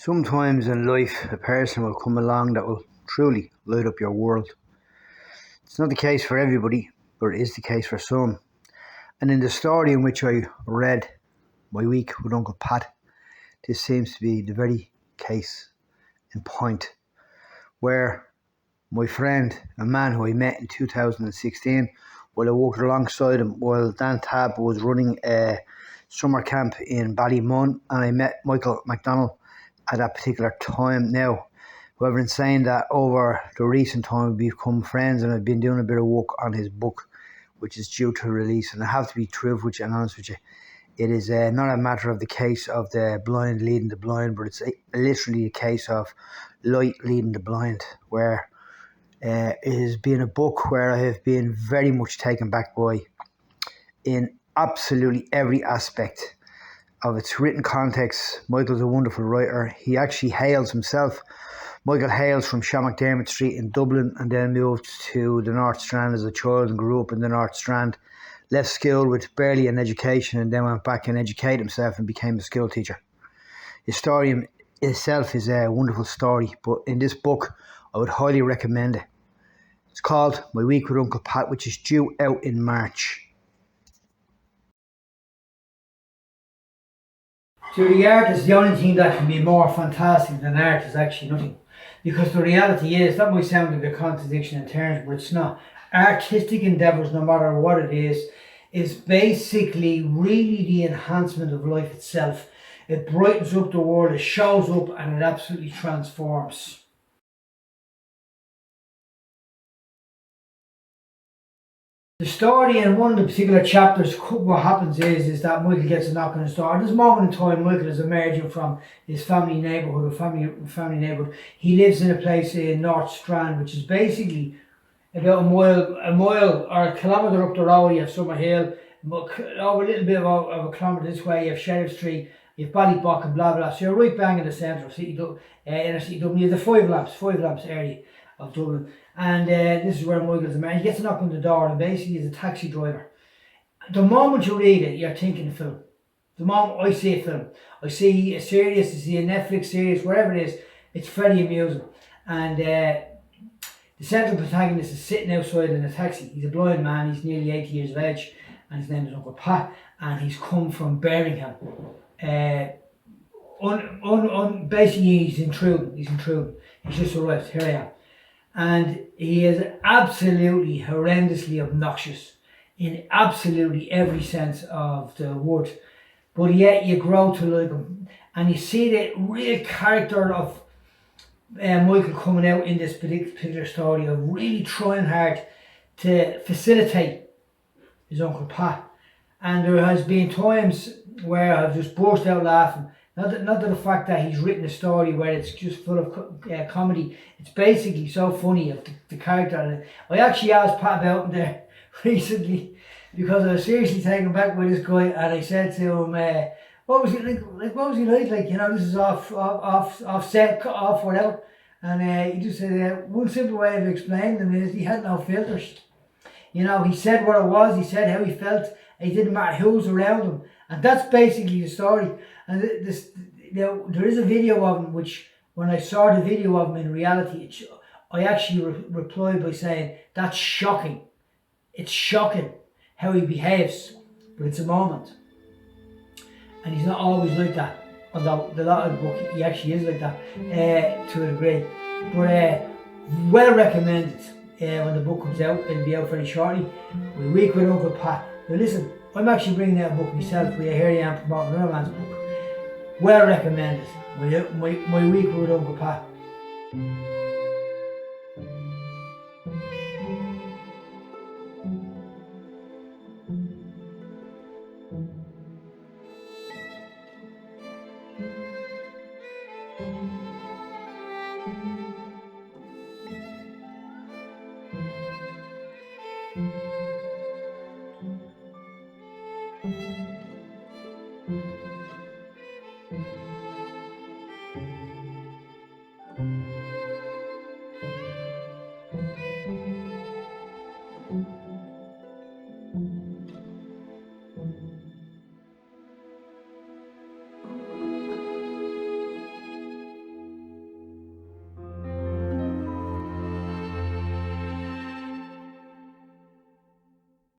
Sometimes in life, a person will come along that will truly light up your world. It's not the case for everybody, but it is the case for some. And in the story in which I read my week with Uncle Pat, this seems to be the very case in point, where my friend, a man who I met in 2016, while I walked alongside him while Dan Tab was running a summer camp in Ballymun, and I met Michael McDonnell at that particular time. Now, however, in saying that, over the recent time we've become friends, and I've been doing a bit of work on his book, which is due to release. And I have to be truthful with you and honest with you, it is not a matter of the case of the blind leading the blind, but it's literally a case of light leading the blind, where it has been a book where I have been very much taken back by in absolutely every aspect of its written context. Michael's a wonderful writer. He actually hails himself. Michael hails from Shamrock Street in Dublin, and then moved to the North Strand as a child and grew up in the North Strand. Left school with barely an education, and then went back and educated himself and became a school teacher. His story in itself is a wonderful story, but in this book I would highly recommend it. It's called My Week with Uncle Pat, which is due out in March. To the artist, the only thing that can be more fantastic than art is actually nothing. Because the reality is, that might sound like a contradiction in terms, but it's not. Artistic endeavours, no matter what it is basically really the enhancement of life itself. It brightens up the world, it shows up, and it absolutely transforms. The story in one of the particular chapters, what happens is that Michael gets a knock on his door. At this moment in time, Michael is emerging from his family neighbourhood, family neighbourhood. He lives in a place in North Strand, which is basically about a mile or a kilometre up the road. You have Summer Hill, over a little bit of a kilometre this way. You have Sheriff Street, you have Ballybock and blah blah. So you're right bang in the centre of inner city Dublin. You have the five lamps area of Dublin. And this is where Michael's a man. He gets a knock on the door, and basically he's a taxi driver. The moment you read it, you're thinking a film. The moment I see a film, I see a series, I see a Netflix series, whatever it is, it's very amusing. And the central protagonist is sitting outside in a taxi. He's a blind man, he's nearly 80 years of age, and his name is Uncle Pat, and he's come from Birmingham. Basically he's intruding. He's just arrived, here I am. And he is absolutely horrendously obnoxious in absolutely every sense of the word, but yet you grow to like him, and you see the real character of Michael coming out in this particular story, of really trying hard to facilitate his Uncle Pat. And there has been times where I've just burst out laughing. Not that the fact that he's written a story where it's just full of comedy. It's basically so funny of the character. I actually asked Pat about him there recently, because I was seriously taken back by this guy, and I said to him, "What was he like? What was he like? Like, you know, this is off set, off whatever." And he just said, one simple way of explaining him is he had no filters. You know, he said what it was. He said how he felt. It didn't matter who was around him, and that's basically the story. And there is a video of him, which when I saw the video of him in reality, I actually replied by saying, "That's shocking. It's shocking how he behaves, but it's a moment." And he's not always like that. Although the lot of the book, he actually is like that to a degree. But well recommended. When the book comes out, it'll be out very shortly. We Week with Uncle Pat. Now listen, I'm actually bringing out a book myself, but here I am promoting another man's book. Well recommended. My Week with Uncle Pat.